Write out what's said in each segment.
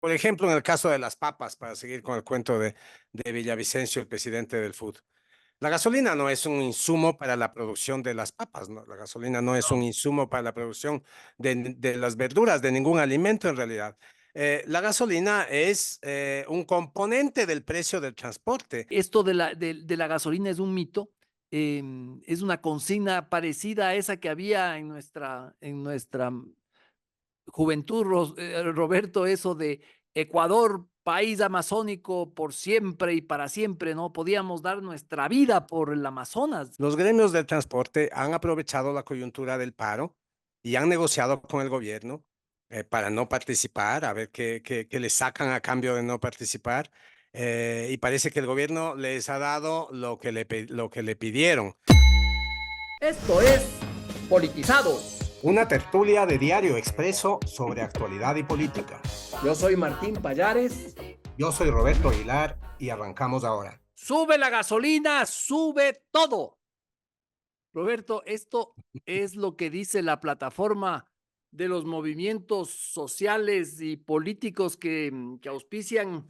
Por ejemplo, en el caso de las papas, para seguir con el cuento de Villavicencio, el presidente del FUD. La gasolina no es un insumo para la producción de las papas, ¿no? La gasolina no es un No. insumo para la producción de las verduras, de ningún alimento en realidad. La gasolina es un componente del precio del transporte. Esto de la gasolina es un mito, es una consigna parecida a esa que había en nuestra juventud, Roberto, eso de Ecuador, país amazónico por siempre y para siempre, ¿no? Podíamos dar nuestra vida por el Amazonas. Los gremios del transporte han aprovechado la coyuntura del paro y han negociado con el gobierno para no participar, a ver qué le sacan a cambio de no participar. Y parece que el gobierno les ha dado lo que le pidieron. Esto es Politizados. Una tertulia de Diario Expreso sobre actualidad y política. Yo soy Martín Payares. Yo soy Roberto Aguilar y arrancamos ahora. Sube la gasolina, sube todo. Roberto, esto es lo que dice la plataforma de los movimientos sociales y políticos que auspician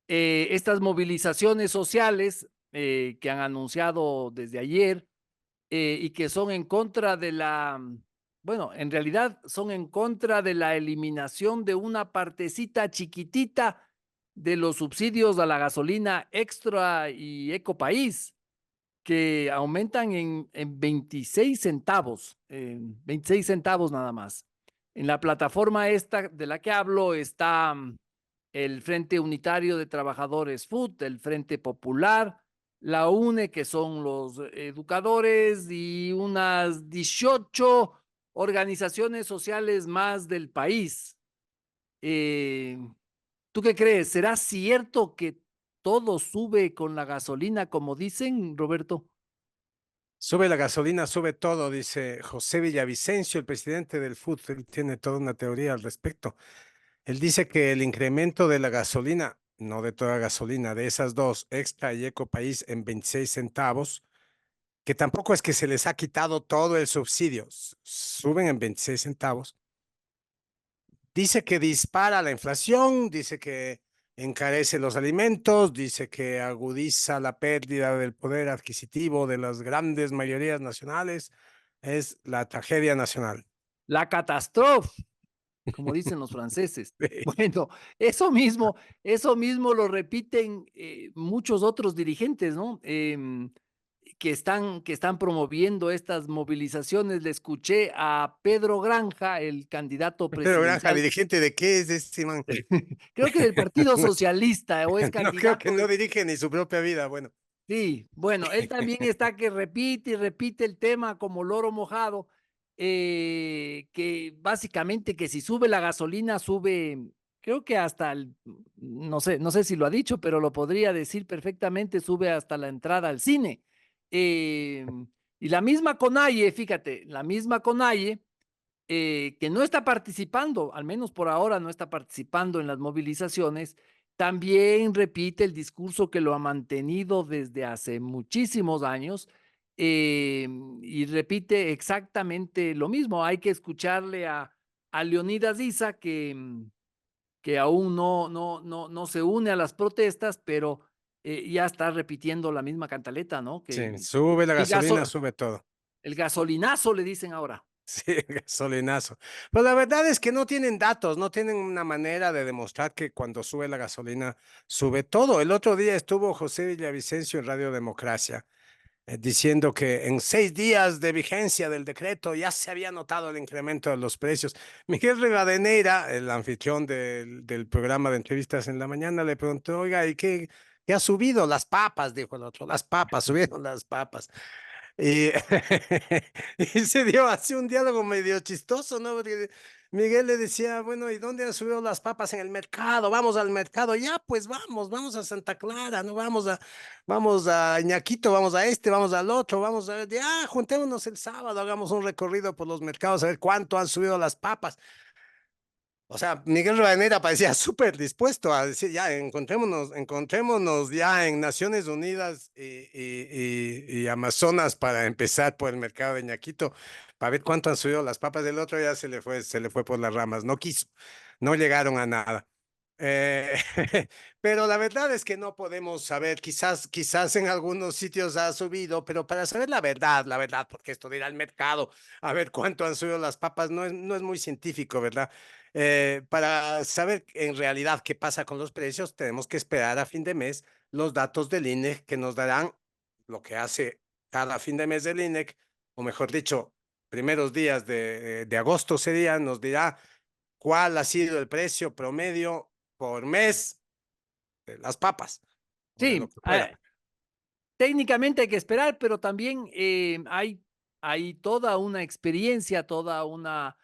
estas movilizaciones sociales que han anunciado desde ayer y que son en contra de bueno, en realidad son en contra de la eliminación de una partecita chiquitita de los subsidios a la gasolina extra y Ecopaís que aumentan en 26 centavos, 26 centavos nada más. En la plataforma esta de la que hablo está el Frente Unitario de Trabajadores FUT, el Frente Popular, la UNE, que son los educadores, y unas 18 organizaciones sociales más del país. Eh, ¿Tú qué crees? ¿Será cierto que todo sube con la gasolina, como dicen, Roberto? Sube la gasolina, sube todo, dice José Villavicencio, el presidente del FUT. Él tiene toda una teoría al respecto. Él dice que el incremento de la gasolina, no de toda gasolina, de esas dos, Extra y Ecopaís, en 26 centavos, que tampoco es que se les ha quitado todo el subsidio, suben en 26 centavos. Dice que dispara la inflación, dice que encarece los alimentos, dice que agudiza la pérdida del poder adquisitivo de las grandes mayorías nacionales. Es la tragedia nacional. La catástrofe, como dicen los franceses. Bueno, eso mismo lo repiten muchos otros dirigentes, ¿no? Que están promoviendo estas movilizaciones. Le escuché a Pedro Granja, el candidato Pero Granja, presidencial, dirigente de qué es este man. creo que del Partido Socialista, o es No creo que candidato no de... dirige ni su propia vida. Bueno, Sí, bueno, él también está que repite y repite el tema como loro mojado, que básicamente que si sube la gasolina, sube, creo que hasta no sé si lo ha dicho, pero lo podría decir perfectamente, sube hasta la entrada al cine. Y la misma CONAIE, fíjate, la misma CONAIE, que no está participando, al menos por ahora no está participando en las movilizaciones, también repite el discurso que lo ha mantenido desde hace muchísimos años y repite exactamente lo mismo. Hay que escucharle a Leonidas Issa, que aún no se une a las protestas, pero ya está repitiendo la misma cantaleta, ¿no? sí, Que sube la el, gasolina, sube todo. el gasolinazo le dicen ahora. Sí, gasolinazo. Pues la verdad es que no tienen datos, no tienen una manera de demostrar que cuando sube la gasolina, sube todo. El otro día estuvo José Villavicencio en Radio Democracia diciendo que en 6 días de vigencia del decreto ya se había notado el incremento de los precios. Miguel Rivadeneira, el anfitrión del programa de entrevistas en la mañana, le preguntó, oiga, ¿y qué ha subido? Las papas, dijo el otro, las papas, subieron las papas. Y, y se dio así un diálogo medio chistoso, ¿no? Porque Miguel le decía, bueno, ¿y dónde han subido las papas? En el mercado, vamos al mercado, ya, pues vamos a Santa Clara, ¿no? Vamos a Iñaquito, vamos a este, vamos al otro, vamos a, ya, juntémonos el sábado, hagamos un recorrido por los mercados a ver cuánto han subido las papas. O sea, Miguel Rivadeneira parecía súper dispuesto a decir, ya, encontrémonos ya en Naciones Unidas y Amazonas para empezar por el mercado de Ñaquito, para ver cuánto han subido las papas. Del otro ya se le fue por las ramas, no quiso, no llegaron a nada. Eh, pero la verdad es que no podemos saber, quizás en algunos sitios ha subido, pero para saber la verdad, porque esto de ir al mercado a ver cuánto han subido las papas no es muy científico, ¿verdad? Para saber en realidad qué pasa con los precios, tenemos que esperar a fin de mes los datos del INEC que nos darán lo que hace cada fin de mes del INEC, o mejor dicho, primeros días de agosto sería, nos dirá cuál ha sido el precio promedio por mes de las papas o de lo Sí, que fuera. técnicamente hay que esperar, pero también hay toda una experiencia, toda una,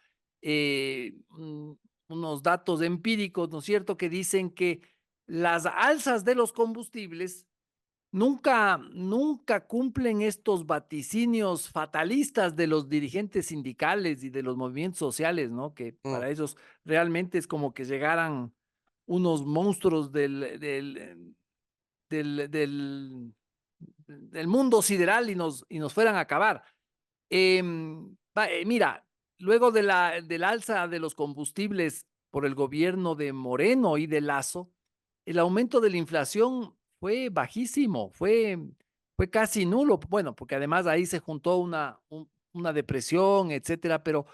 unos datos empíricos, ¿no es cierto?, que dicen que las alzas de los combustibles nunca cumplen estos vaticinios fatalistas de los dirigentes sindicales y de los movimientos sociales, ¿no? Que Mm. para ellos realmente es como que llegaran unos monstruos del del mundo sideral y nos fueran a acabar. Mira, luego de del alza de los combustibles por el gobierno de Moreno y de Lazo, el aumento de la inflación fue bajísimo, fue casi nulo. Bueno, porque además ahí se juntó una depresión, etcétera, pero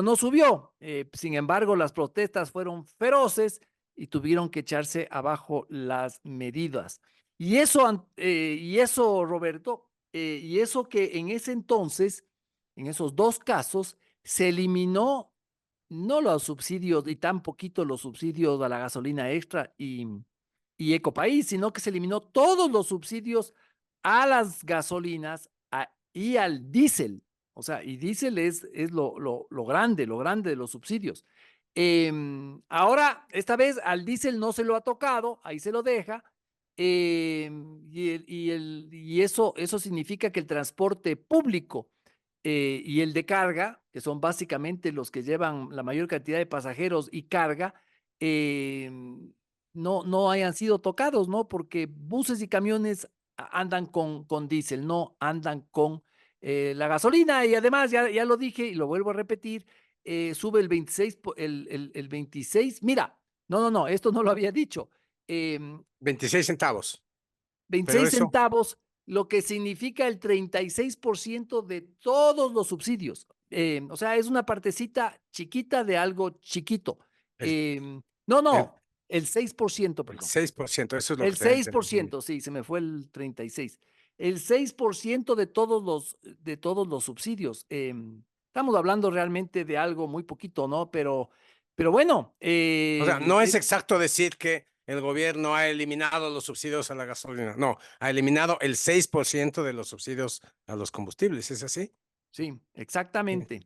no subió. Sin embargo, las protestas fueron feroces y tuvieron que echarse abajo las medidas. Y eso, Roberto, y eso que en ese entonces, en esos dos casos, se eliminó no los subsidios y tan poquito los subsidios a la gasolina extra y Ecopaís, sino que se eliminó todos los subsidios a las gasolinas y al diésel. O sea, y diésel es lo grande de los subsidios. Ahora, esta vez al diésel no se lo ha tocado, ahí se lo deja, y eso significa que el transporte público y el de carga, que son básicamente los que llevan la mayor cantidad de pasajeros y carga, eh, no hayan sido tocados, ¿no? Porque buses y camiones andan con diésel, no andan con la gasolina. Y además, ya lo dije y lo vuelvo a repetir, sube el 26, el 26. Mira, no, esto no lo había dicho. em, 26 centavos. Pero 26 eso, centavos, lo que significa el 36% de todos los subsidios. O sea, es una partecita chiquita de algo chiquito. el, No, el, no, el 6%, el perdón. 6%, eso es lo El que te seis por entendí. ciento, sí, se me fue el 36. El 6% de todos los subsidios. Estamos hablando realmente de algo muy poquito, ¿no? Pero bueno, O sea, no es exacto decir que el gobierno ha eliminado los subsidios a la gasolina. No, ha eliminado el 6% de los subsidios a los combustibles. ¿Es así? sí, Sí, exactamente.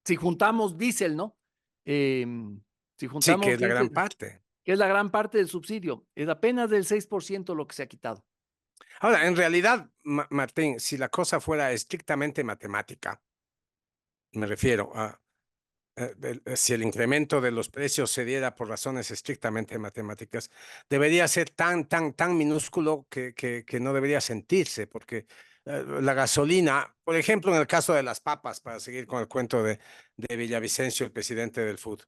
Si juntamos diésel, ¿no? Si sí, que juntamos es la gran diésel, parte. que es la gran parte del subsidio, es apenas del 6% lo que se ha quitado. Ahora, en realidad, Martín, si la cosa fuera estrictamente matemática, me refiero a si el incremento de los precios se diera por razones estrictamente matemáticas, debería ser tan minúsculo que no debería sentirse, porque la gasolina, por ejemplo, en el caso de las papas, para seguir con el cuento de Villavicencio, el presidente del FUD,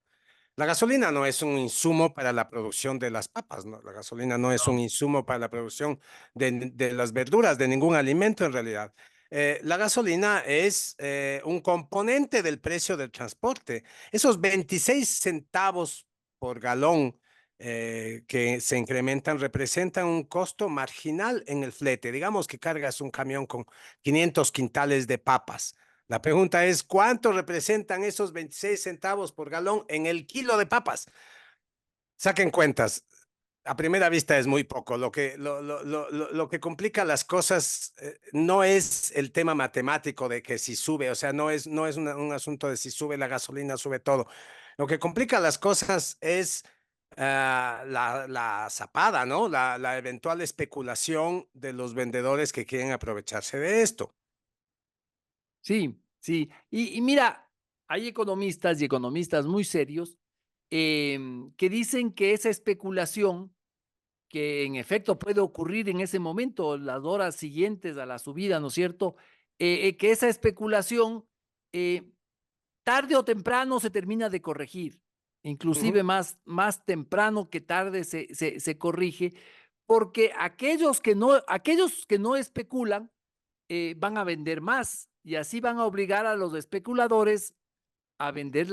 la gasolina no es un insumo para la producción de las papas, ¿no? La gasolina no es un No. insumo para la producción de las verduras, de ningún alimento en realidad. La gasolina es un componente del precio del transporte. Esos 26 centavos por galón que se incrementan representan un costo marginal en el flete. Digamos que cargas un camión con 500 quintales de papas. La pregunta es, ¿cuánto representan esos 26 centavos por galón en el kilo de papas? Saquen cuentas. A primera vista es muy poco. Lo que complica las cosas no es el tema matemático de que si sube, o sea, no es un asunto de si sube la gasolina, sube todo. Lo que complica las cosas es la zapada, ¿no? La eventual especulación de los vendedores que quieren aprovecharse de esto. Sí, sí. Y mira, hay economistas y economistas muy serios que dicen que esa especulación, que en efecto puede ocurrir en ese momento, las horas siguientes a la subida, ¿no es cierto? Que esa especulación eh, tarde o temprano se termina de corregir. inclusive más temprano que tarde se corrige, porque aquellos que no especulan van a vender más y así van a obligar a los especuladores a vender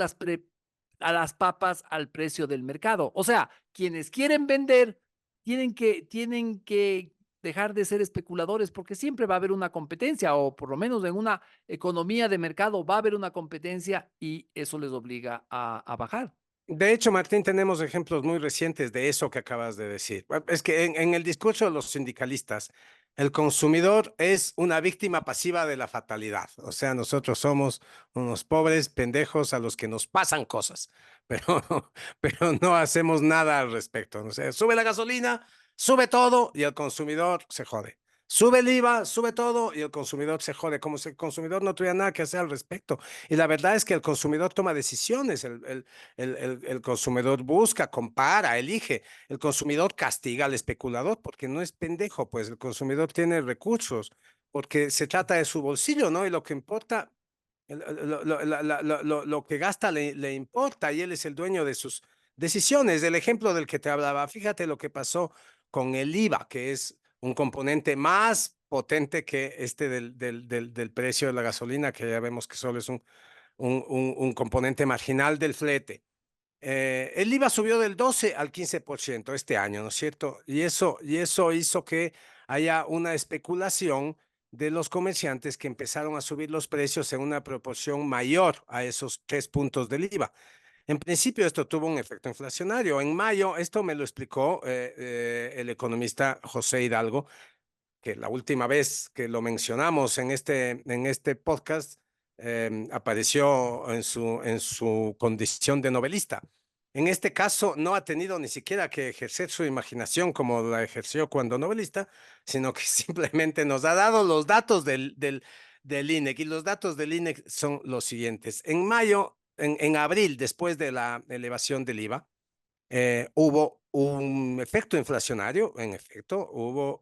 a las papas al precio del mercado. O sea, quienes quieren vender tienen que dejar de ser especuladores porque siempre va a haber una competencia o por lo menos en una economía de mercado va a haber una competencia y eso les obliga a bajar. De hecho, Martín, tenemos ejemplos muy recientes de eso que acabas de decir. Es que en el discurso de los sindicalistas, el consumidor es una víctima pasiva de la fatalidad. O sea, nosotros somos unos pobres pendejos a los que nos pasan cosas, pero, pero no hacemos nada al respecto. O sea, sube la gasolina, sube todo y el consumidor se jode. Sube el IVA, sube todo y el consumidor se jode, como si el consumidor no tuviera nada que hacer al respecto. Y la verdad es que el consumidor toma decisiones, el consumidor busca, compara, elige. El consumidor castiga al especulador porque no es pendejo, pues el consumidor tiene recursos, porque se trata de su bolsillo, ¿no? Y lo que importa, lo que gasta le importa y él es el dueño de sus decisiones. El ejemplo del que te hablaba, fíjate lo que pasó con el IVA, que es un componente más potente que este del precio de la gasolina, que ya vemos que solo es un componente marginal del flete. El IVA subió del 12 al 15% este año, ¿no es cierto? Y eso hizo que haya una especulación de los comerciantes que empezaron a subir los precios en una proporción mayor a esos 3 puntos del IVA. En principio, esto tuvo un efecto inflacionario. En mayo, esto me lo explicó el economista José Hidalgo, que la última vez que lo mencionamos en este podcast apareció en su condición de novelista. En este caso no ha tenido ni siquiera que ejercer su imaginación como la ejerció cuando novelista, sino que simplemente nos ha dado los datos del INEC y los datos del INEC son los siguientes. En mayo, en abril, después de la elevación del IVA, hubo un efecto inflacionario, en efecto, hubo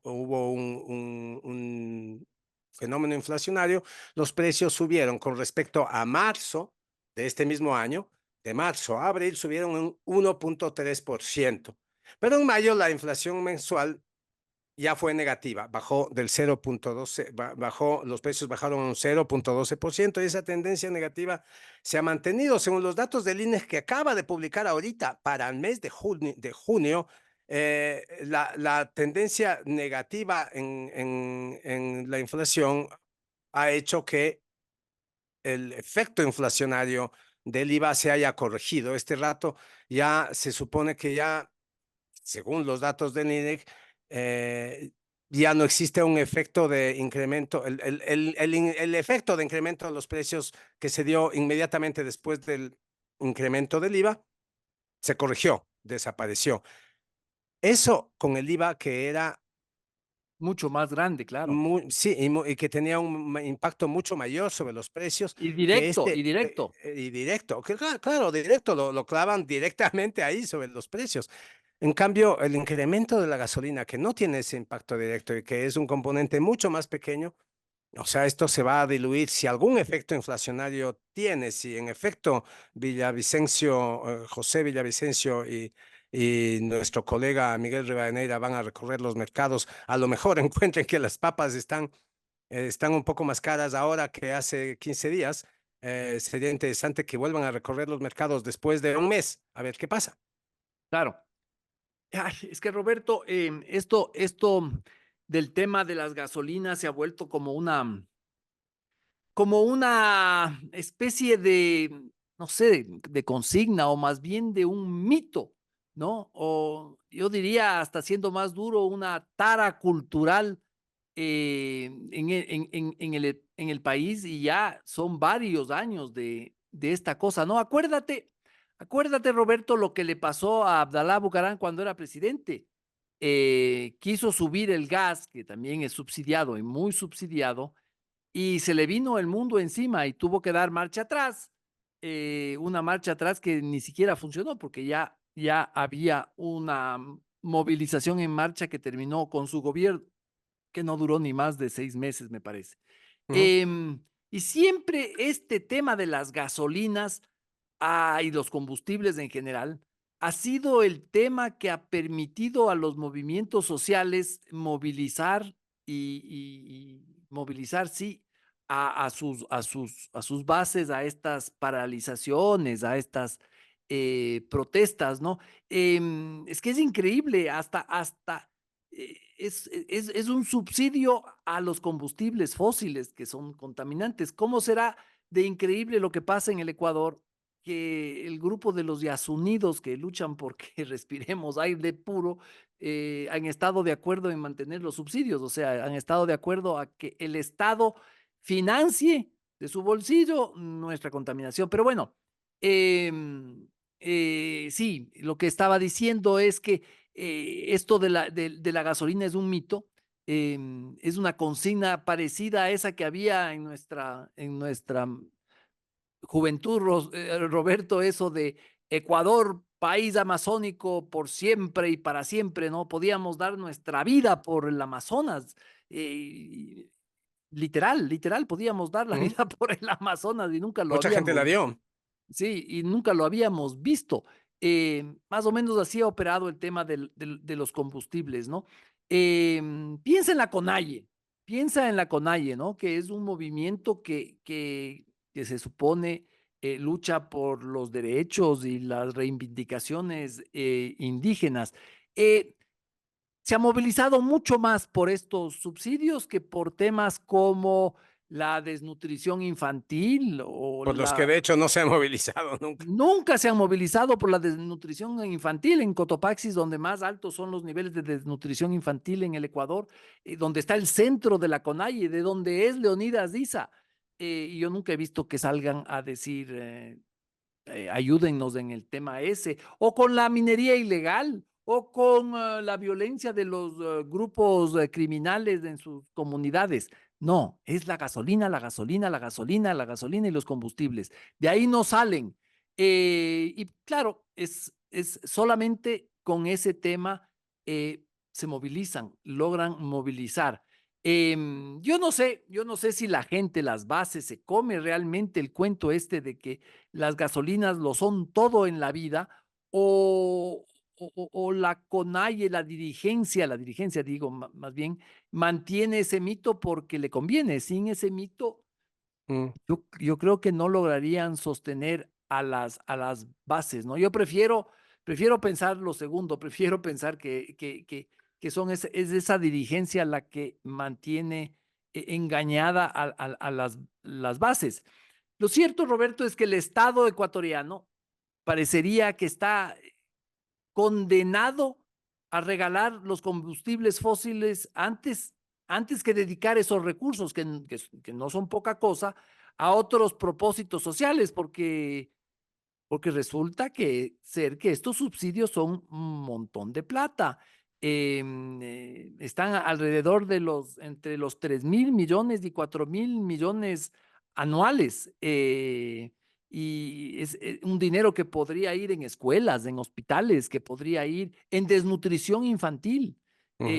un fenómeno inflacionario, los precios subieron con respecto a marzo de este mismo año, de marzo a abril subieron un 1,3%, pero en mayo la inflación mensual ya fue negativa, bajó del 0,12, bajó, los precios bajaron un 0,12% y esa tendencia negativa se ha mantenido. Según los datos del INE que acaba de publicar ahorita para el mes de junio, la tendencia negativa en la inflación ha hecho que el efecto inflacionario del IVA se haya corregido. Este rato ya se supone que ya según los datos del INEC, ya no existe un efecto de incremento, el efecto de incremento de los precios que se dio inmediatamente después del incremento del IVA, se corrigió, desapareció. Eso con el IVA que era Mucho más grande, claro. sí, y que tenía un impacto mucho mayor sobre los precios Y que directo, y directo. y directo, que claro, directo, lo clavan directamente ahí sobre los precios. En cambio, el incremento de la gasolina, que no tiene ese impacto directo y que es un componente mucho más pequeño, o sea, esto se va a diluir si algún efecto inflacionario tiene, si en efecto José Villavicencio y nuestro colega Miguel Rivadeneira van a recorrer los mercados, a lo mejor encuentren que las papas están un poco más caras ahora que hace 15 días. Sería interesante que vuelvan a recorrer los mercados después de un mes, a ver qué pasa. Claro. Ay, es que Roberto, esto del tema de las gasolinas se ha vuelto como una especie de, no sé, de consigna o más bien de un mito, ¿no? O yo diría, hasta siendo más duro, una tara cultural en el país y ya son varios años de esta cosa, ¿no? Acuérdate, Roberto, lo que le pasó a Abdalá Bucarán cuando era presidente. Quiso subir el gas, que también es subsidiado y muy subsidiado, y se le vino el mundo encima y tuvo que dar marcha atrás, una marcha atrás que ni siquiera funcionó porque ya había una movilización en marcha que terminó con su gobierno, que no duró ni más de 6 meses, me parece. Ujú. Y siempre este tema de las gasolinas y los combustibles en general, ha sido el tema que ha permitido a los movimientos sociales movilizar y movilizar, sí, a sus bases, a estas paralizaciones, a estas protestas, ¿no? Es que es increíble, hasta es un subsidio a los combustibles fósiles que son contaminantes. ¿Cómo será de increíble lo que pasa en el Ecuador? Que el grupo de los Yasunidos que luchan porque respiremos aire puro han estado de acuerdo en mantener los subsidios, o sea, han estado de acuerdo a que el Estado financie de su bolsillo nuestra contaminación. Pero bueno, sí, lo que estaba diciendo es que esto de la gasolina es un mito, es una consigna parecida a esa que había en nuestra juventud, Roberto, eso de Ecuador, país amazónico por siempre y para siempre, ¿no? Podíamos dar nuestra vida por el Amazonas. eh, literal, podíamos dar la Ujú. vida por el Amazonas y nunca lo Mucha gente la habíamos, dio. sí, y nunca lo habíamos visto. Más o menos así ha operado el tema de los combustibles, ¿no? Piensa en la CONAIE, ¿no? Que es un movimiento que se supone lucha por los derechos y las reivindicaciones indígenas. Eh, Se ha movilizado mucho más por estos subsidios que por temas como la desnutrición infantil o Por los que de hecho no se han movilizado nunca. Nunca se han movilizado por la desnutrición infantil en Cotopaxi, donde más altos son los niveles de desnutrición infantil en el Ecuador, donde está el centro de la CONAIE, de donde es Leonidas Diza. Y yo nunca he visto que salgan a decir, ayúdennos en el tema ese, o con la minería ilegal, o con la violencia de los grupos criminales en sus comunidades. No, es la gasolina, la gasolina, la gasolina, la gasolina y los combustibles. De ahí no salen. Y claro, es solamente con ese tema se movilizan, logran movilizar. Yo no sé si la gente, las bases, se come realmente el cuento este de que las gasolinas lo son todo en la vida, o la CONAIE, la dirigencia digo, más bien, mantiene ese mito porque le conviene. Sin ese mito, Mm. yo creo que no lograrían sostener a las bases, ¿no? Yo prefiero pensar lo segundo, prefiero pensar que es esa dirigencia la que mantiene engañada a las bases. Lo cierto, Roberto, es que el Estado ecuatoriano parecería que está condenado a regalar los combustibles fósiles antes que dedicar esos recursos, que no son poca cosa, a otros propósitos sociales, porque resulta que estos subsidios son un montón de plata. Están alrededor entre los 3.000 millones y 4.000 millones anuales. Y es un dinero que podría ir en escuelas, en hospitales, que podría ir en desnutrición infantil. Ujú.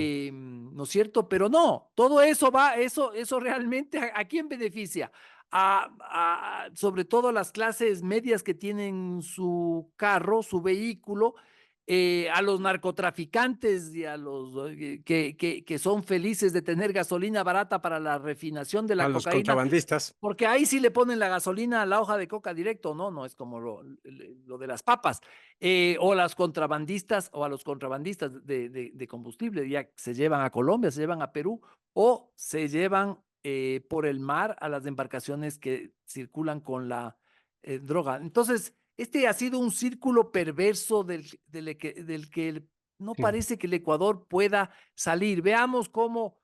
¿No es cierto? Pero no, todo eso eso realmente, ¿a quién beneficia? Sobre todo las clases medias que tienen su carro, su vehículo, a los narcotraficantes y a los que son felices de tener gasolina barata para la refinación de A la los cocaína, contrabandistas. porque ahí sí le ponen la gasolina a la hoja de coca directo, no es como lo de las papas, o a las contrabandistas o a los contrabandistas de combustible, ya se llevan a Colombia, se llevan a Perú o se llevan por el mar a las embarcaciones que circulan con la droga. Entonces, este ha sido un círculo perverso del que no Sí. parece que el Ecuador pueda salir. Veamos cómo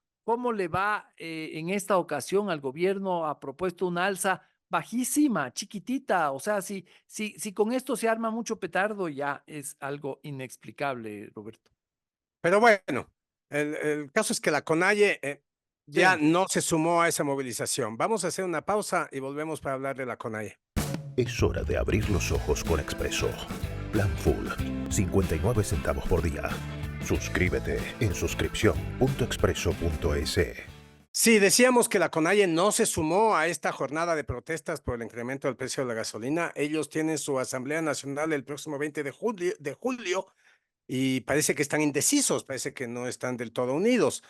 le va en esta ocasión al gobierno. Ha propuesto una alza bajísima, chiquitita. O sea, si con esto se arma mucho petardo, ya es algo inexplicable, Roberto. Pero bueno, el caso es que la CONAIE ya Sí. no se sumó a esa movilización. Vamos a hacer una pausa y volvemos para hablar de la CONAIE. Es hora de abrir los ojos con Expreso. Plan Full, 59 centavos por día. Suscríbete en suscripción.expreso.es. Sí, decíamos que la CONAIE no se sumó a esta jornada de protestas por el incremento del precio de la gasolina. Ellos tienen su Asamblea Nacional el próximo 20 de julio y parece que están indecisos, parece que no están del todo unidos.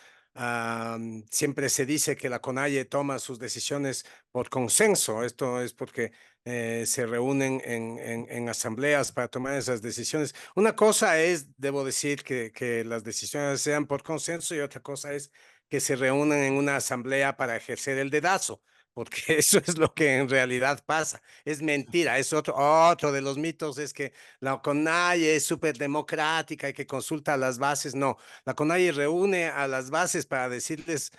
Siempre se dice que la CONAIE toma sus decisiones por consenso. Esto es porque se reúnen en asambleas para tomar esas decisiones. Una cosa es, debo decir, que las decisiones sean por consenso y otra cosa es que se reúnan en una asamblea para ejercer el dedazo, porque eso es lo que en realidad pasa. Es mentira, es otro de los mitos, es que la CONAIE es súper democrática y que consulta a las bases. No, la CONAIE reúne a las bases para decirles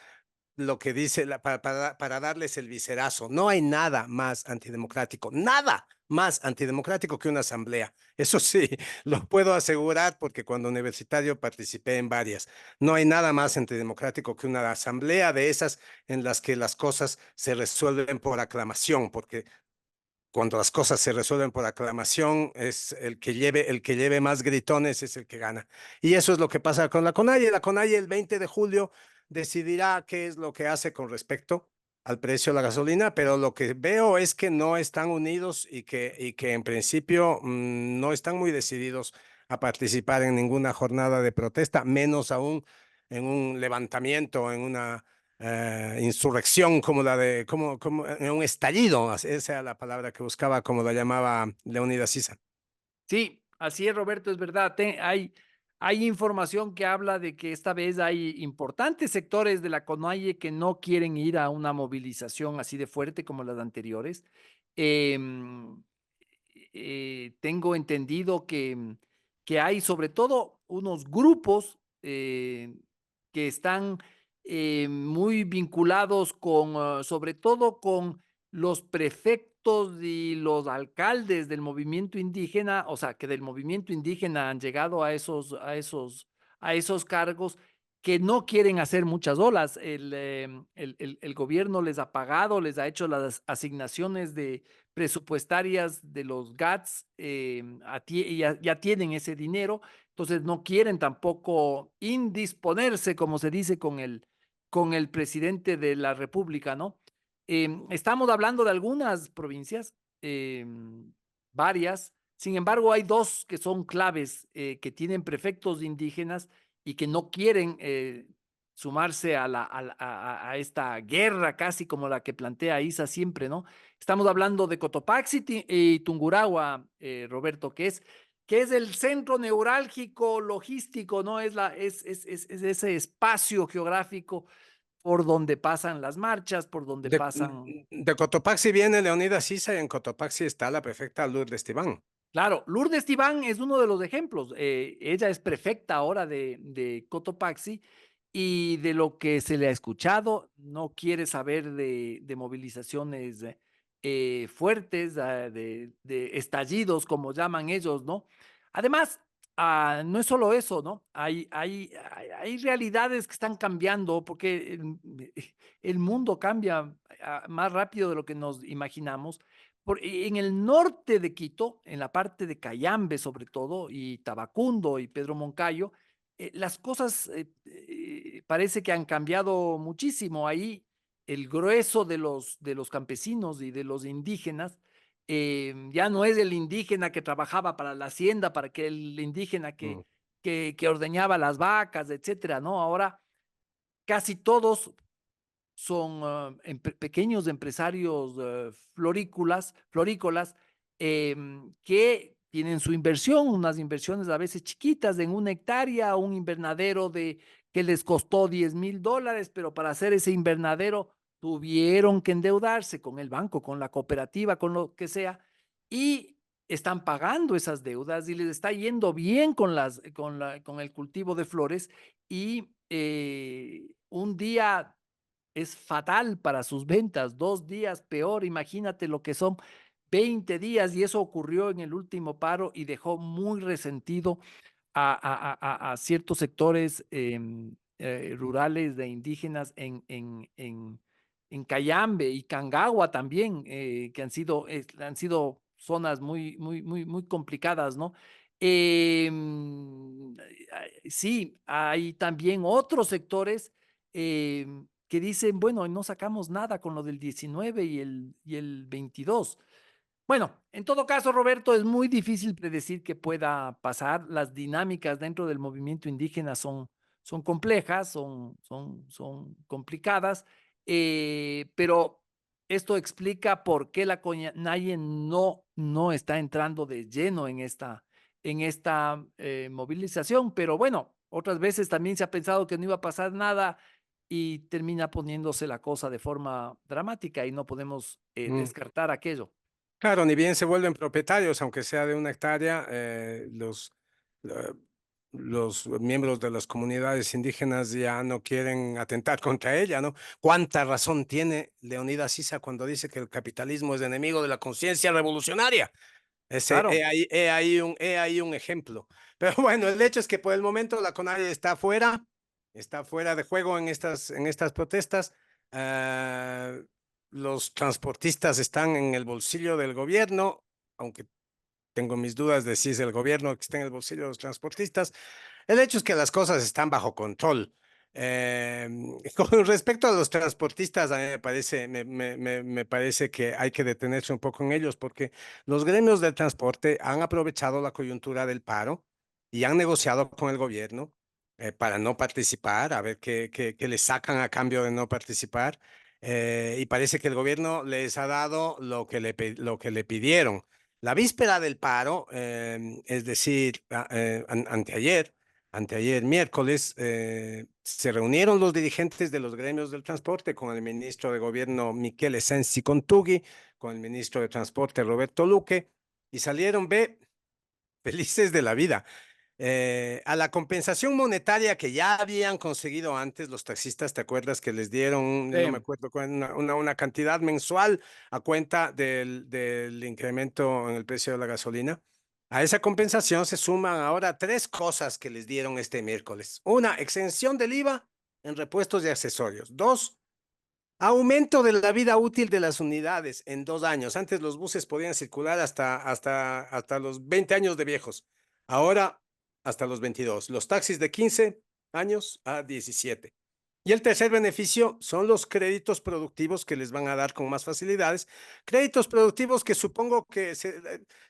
lo que dice, para darles el viserazo. No hay nada más antidemocrático, nada más antidemocrático que una asamblea. Eso sí, lo puedo asegurar porque cuando universitario participé en varias. No hay nada más antidemocrático que una asamblea de esas en las que las cosas se resuelven por aclamación, porque cuando las cosas se resuelven por aclamación, es el que lleve más gritones es el que gana. Y eso es lo que pasa con la CONAIE. La CONAIE el 20 de julio decidirá qué es lo que hace con respecto al precio de la gasolina, pero lo que veo es que no están unidos y que en principio no están muy decididos a participar en ninguna jornada de protesta, menos aún en un levantamiento, en una insurrección como la de, como un estallido, esa era la palabra que buscaba, como la llamaba Leonidas Issa. Sí, así es, Roberto, es verdad. Hay información que habla de que esta vez hay importantes sectores de la CONAIE que no quieren ir a una movilización así de fuerte como las anteriores. Em, Tengo entendido que hay sobre todo unos grupos que están muy vinculados con, sobre todo con los prefectos y los alcaldes del movimiento indígena, o sea, que del movimiento indígena han llegado a esos cargos que no quieren hacer muchas olas. El gobierno les ha pagado, les ha hecho las asignaciones presupuestarias de los GATS, ya tienen ese dinero, entonces no quieren tampoco indisponerse, como se dice, con el presidente de la República, ¿no? Estamos hablando de algunas provincias, varias. Sin embargo, hay dos que son claves, que tienen prefectos indígenas y que no quieren sumarse a esta guerra casi como la que plantea Isa siempre, ¿no? Estamos hablando de Cotopaxi y Tungurahua, Roberto, que es el centro neurálgico logístico, ¿no? Es ese espacio geográfico por donde pasan las marchas, por donde De, pasan. de Cotopaxi viene Leonidas Issa y en Cotopaxi está la prefecta Lourdes Tibán. Claro, Lourdes Tibán es uno de los ejemplos. Ella es prefecta ahora de Cotopaxi y de lo que se le ha escuchado, no quiere saber de movilizaciones fuertes, de estallidos, como llaman ellos, ¿no? Además, no es solo eso, ¿no? Hay realidades que están cambiando porque el mundo cambia más rápido de lo que nos imaginamos. En el norte de Quito, en la parte de Cayambe sobre todo, y Tabacundo y Pedro Moncayo, las cosas parece que han cambiado muchísimo. Ahí el grueso de los campesinos y de los indígenas ya no es el indígena que trabajaba para la hacienda, para que el indígena Mm. que ordeñaba las vacas, etcétera, ¿no? Ahora casi todos son pequeños empresarios florícolas que tienen su inversión, unas inversiones a veces chiquitas en una hectárea, un invernadero que les costó $10,000, pero para hacer ese invernadero tuvieron que endeudarse con el banco, con la cooperativa, con lo que sea, y están pagando esas deudas y les está yendo bien con el cultivo de flores y un día es fatal para sus ventas, 2 días peor, imagínate lo que son 20 días y eso ocurrió en el último paro y dejó muy resentido a ciertos sectores rurales de indígenas en Cayambe y Cangagua también, que han sido zonas muy complicadas, ¿no? Sí, hay también otros sectores que dicen, bueno, no sacamos nada con lo del 19 y el 22. Bueno, en todo caso, Roberto, es muy difícil predecir qué pueda pasar. Las dinámicas dentro del movimiento indígena son complejas, son complicadas, pero esto explica por qué la CONAIE no está entrando de lleno en esta movilización. Pero bueno, otras veces también se ha pensado que no iba a pasar nada y termina poniéndose la cosa de forma dramática y no podemos Mm. descartar aquello. Claro, ni bien se vuelven propietarios, aunque sea de una hectárea, eh, los miembros de las comunidades indígenas ya no quieren atentar contra ella, ¿no? ¿Cuánta razón tiene Leonidas Issa cuando dice que el capitalismo es enemigo de la conciencia revolucionaria? Claro, He ahí un ejemplo. Pero bueno, el hecho es que por el momento la CONAIE está fuera de juego en estas protestas. Ah, los transportistas están en el bolsillo del gobierno, aunque tengo mis dudas de si es el gobierno que está en el bolsillo de los transportistas. El hecho es que las cosas están bajo control. Eh, con respecto a los transportistas, a mí me parece que hay que detenerse un poco en ellos porque los gremios del transporte han aprovechado la coyuntura del paro y han negociado con el gobierno para no participar, a ver qué les sacan a cambio de no participar. Y parece que el gobierno les ha dado lo que le pidieron. La víspera del paro, es decir, anteayer miércoles, se reunieron los dirigentes de los gremios del transporte con el ministro de Gobierno Michele Sensi Contugui, con el ministro de Transporte Roberto Luque, y salieron, felices de la vida. A la compensación monetaria que ya habían conseguido antes los taxistas, ¿te acuerdas que les dieron, no me sí. acuerdo, una cantidad mensual a cuenta del incremento en el precio de la gasolina? A esa compensación se suman ahora tres cosas que les dieron este miércoles. Una, exención del IVA en repuestos y accesorios. Dos, aumento de la vida útil de las unidades en 2 años. Antes los buses podían circular hasta los 20 años de viejos. Ahora hasta los 22. Los taxis de 15 años a 17. Y el tercer beneficio son los créditos productivos que les van a dar con más facilidades. Créditos productivos que supongo que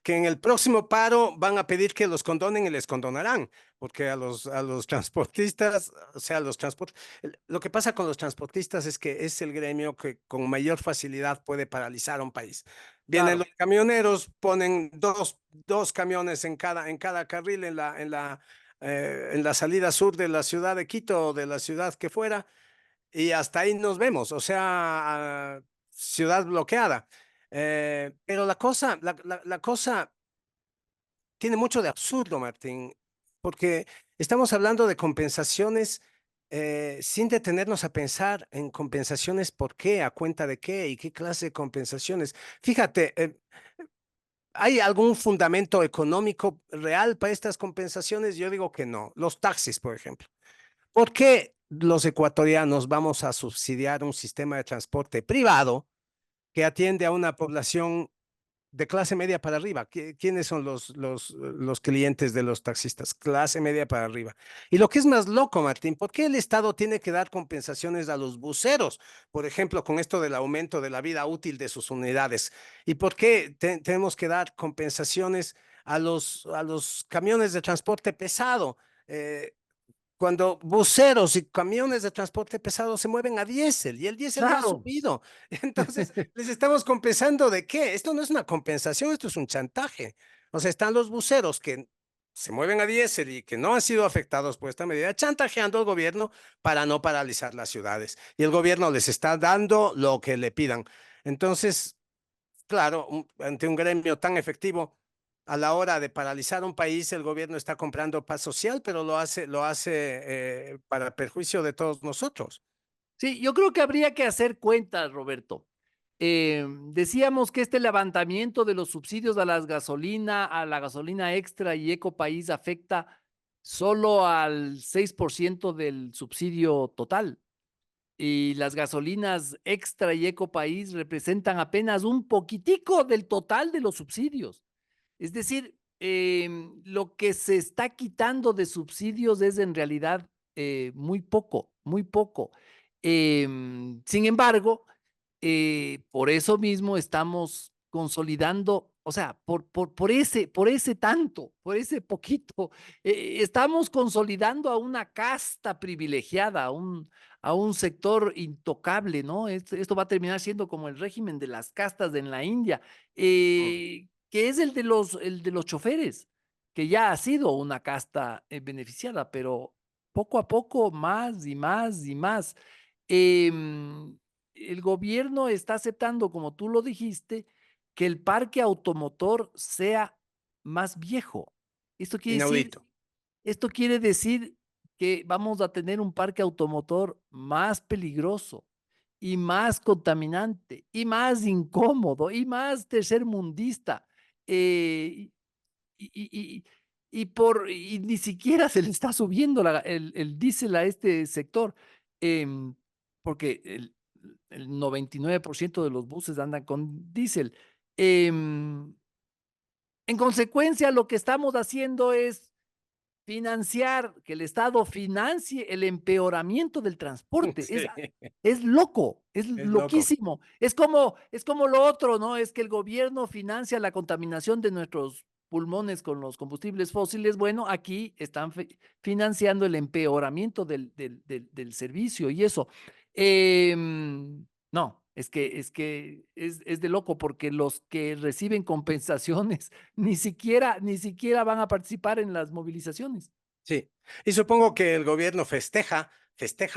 en el próximo paro van a pedir que los condonen y les condonarán, porque a los transportistas, o sea, lo que pasa con los transportistas es que es el gremio que con mayor facilidad puede paralizar a un país. Vienen Claro, los camioneros, ponen dos camiones en cada carril en la salida sur de la ciudad de Quito o de la ciudad que fuera, y hasta ahí nos vemos, o sea, ciudad bloqueada. Pero la cosa tiene mucho de absurdo, Martín, porque estamos hablando de compensaciones sin detenernos a pensar en compensaciones por qué, a cuenta de qué y qué clase de compensaciones. Fíjate, ¿hay algún fundamento económico real para estas compensaciones? Yo digo que no. Los taxis, por ejemplo. ¿Por qué los ecuatorianos vamos a subsidiar un sistema de transporte privado que atiende a una población de clase media para arriba? ¿Quiénes son los clientes de los taxistas? Clase media para arriba. Y lo que es más loco, Martín, ¿por qué el Estado tiene que dar compensaciones a los buceros? Por ejemplo, con esto del aumento de la vida útil de sus unidades. ¿Y por qué tenemos que dar compensaciones a los camiones de transporte pesado? Cuando buceros y camiones de transporte pesado se mueven a diésel y el diésel no ha claro. subido. Entonces, les estamos compensando de qué. Esto no es una compensación, esto es un chantaje. O sea, están los buceros que se mueven a diésel y que no han sido afectados por esta medida, chantajeando al gobierno para no paralizar las ciudades. Y el gobierno les está dando lo que le pidan. Entonces, claro, ante un gremio tan efectivo, a la hora de paralizar un país, el gobierno está comprando paz social, pero lo hace para perjuicio de todos nosotros. Sí, yo creo que habría que hacer cuentas, Roberto. Decíamos que este levantamiento de los subsidios a la gasolina extra y Ecopaís afecta solo al 6% del subsidio total. Y las gasolinas extra y Ecopaís representan apenas un poquitico del total de los subsidios. Es decir, lo que se está quitando de subsidios es en realidad muy poco, muy poco. Sin embargo, por eso mismo estamos consolidando, o sea, por ese tanto, por ese poquito, estamos consolidando a una casta privilegiada, a un sector intocable, ¿no? Esto va a terminar siendo como el régimen de las castas en la India, que es el de los choferes, que ya ha sido una casta beneficiada, pero poco a poco más y más y más. El gobierno está aceptando, como tú lo dijiste, que el parque automotor sea más viejo. Esto quiere decir, Inaudito. esto quiere decir que vamos a tener un parque automotor más peligroso y más contaminante y más incómodo y más tercermundista. Eh, y, y ni siquiera se le está subiendo el diésel a este sector, em, porque el 99% de los buses andan con diésel. En consecuencia, lo que estamos haciendo es financiar, que el Estado financie el empeoramiento del transporte. Sí, Es loco, es es loco. loquísimo. Es como lo otro, ¿no? Es que el gobierno financia la contaminación de nuestros pulmones con los combustibles fósiles. Bueno, aquí están financiando el empeoramiento del servicio y eso. No, es de loco porque los que reciben compensaciones ni siquiera van a participar en las movilizaciones. Sí, y supongo que el gobierno festeja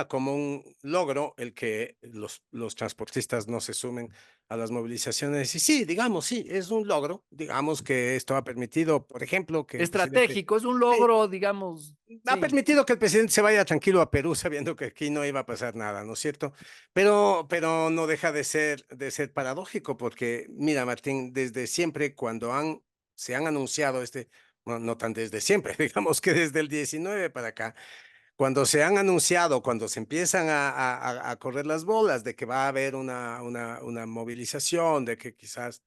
como un logro el que los transportistas no se sumen a las movilizaciones. Y sí, digamos, sí, es un logro. Digamos que esto ha permitido, por ejemplo, que el presidente, Estratégico, es un sí, logro, digamos, ha sí. permitido que el presidente se vaya tranquilo a Perú sabiendo que aquí no iba a pasar nada, ¿no es cierto? Pero no deja de ser paradójico porque, mira, Martín, desde siempre se han anunciado bueno, no tan desde siempre, digamos que desde el 19 para acá, cuando se han anunciado, cuando se empiezan a correr las bolas de que va a haber una movilización, de que quizás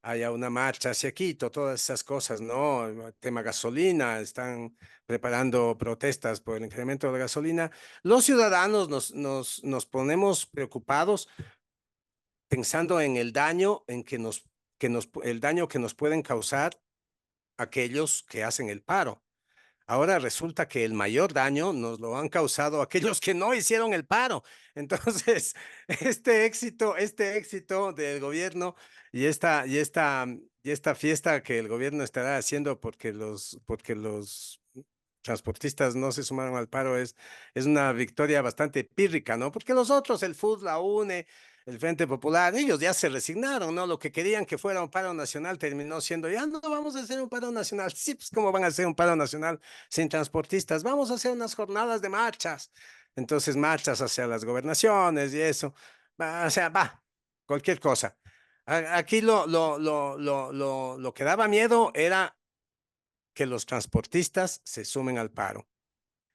haya una marcha hacia Quito, todas esas cosas, ¿no? El tema gasolina, están preparando protestas por el incremento de la gasolina. Los ciudadanos nos ponemos preocupados pensando en el daño el daño que nos pueden causar aquellos que hacen el paro. Ahora resulta que el mayor daño nos lo han causado aquellos que no hicieron el paro. Entonces, este éxito del gobierno y esta fiesta que el gobierno estará haciendo porque los transportistas no se sumaron al paro es una victoria bastante pírrica, ¿no? Porque los otros, el FUS, la UNE, el Frente Popular, ellos ya se resignaron, ¿no? Lo que querían que fuera un paro nacional terminó siendo, ya no vamos a hacer un paro nacional. Sí, pues, ¿cómo van a hacer un paro nacional sin transportistas? Vamos a hacer unas jornadas de marchas. Entonces, marchas hacia las gobernaciones y eso. O sea, va, cualquier cosa. Aquí lo que daba miedo era que los transportistas se sumen al paro.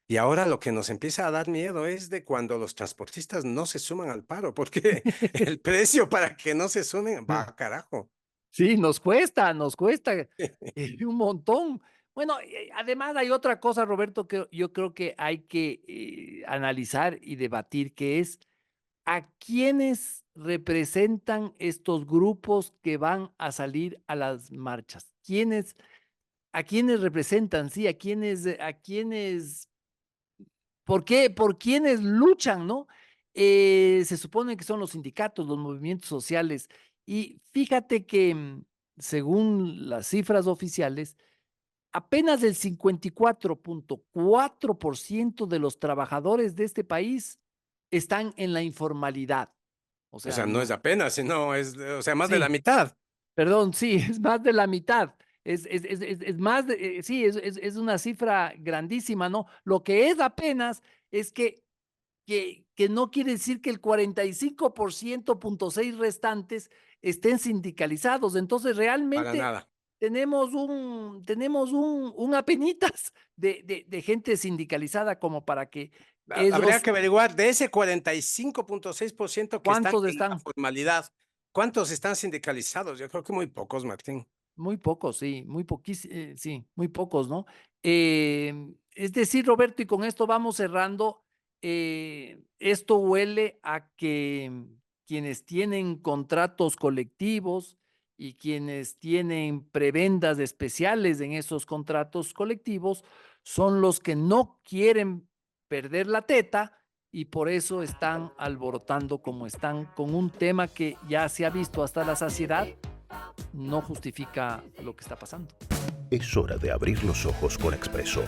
Y ahora lo que nos empieza a dar miedo es de cuando los transportistas no se suman al paro, porque el precio para que no se sumen va carajo. Sí, nos cuesta un montón. Bueno, además hay otra cosa, Roberto, que yo creo que hay que analizar y debatir, que es a quiénes representan estos grupos que van a salir a las marchas. A quiénes representan? Sí, a quiénes por quiénes luchan, ¿no? Se supone que son los sindicatos, los movimientos sociales. Y fíjate que, según las cifras oficiales, apenas el 54.4% de los trabajadores de este país están en la informalidad. O O sea, sea, no es no, apenas, sino o sea, más de la sí, mitad. perdón, sí, es más de la mitad. Es más, sí, es una cifra grandísima, ¿no? Lo que es apenas es que no quiere decir que el 45.6 restantes estén sindicalizados. Entonces, Para realmente nada. tenemos un apenitas de gente sindicalizada como para que Habría esos, que averiguar de ese 45.6% que están ¿cuántos en la están? formalidad, ¿cuántos están sindicalizados? Yo creo que muy pocos, Martín. Muy pocos, sí, muy poquísimos, sí, muy pocos, ¿no? Es decir, Roberto, y con esto vamos cerrando, esto huele a que quienes tienen contratos colectivos y quienes tienen prebendas especiales en esos contratos colectivos son los que no quieren perder la teta y por eso están alborotando como están con un tema que ya se ha visto hasta la saciedad, no justifica lo que está pasando. Es hora de abrir los ojos con Expreso.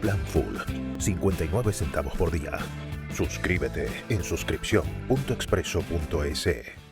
Plan Full, 59 centavos por día. Suscríbete en suscripción.expreso.es.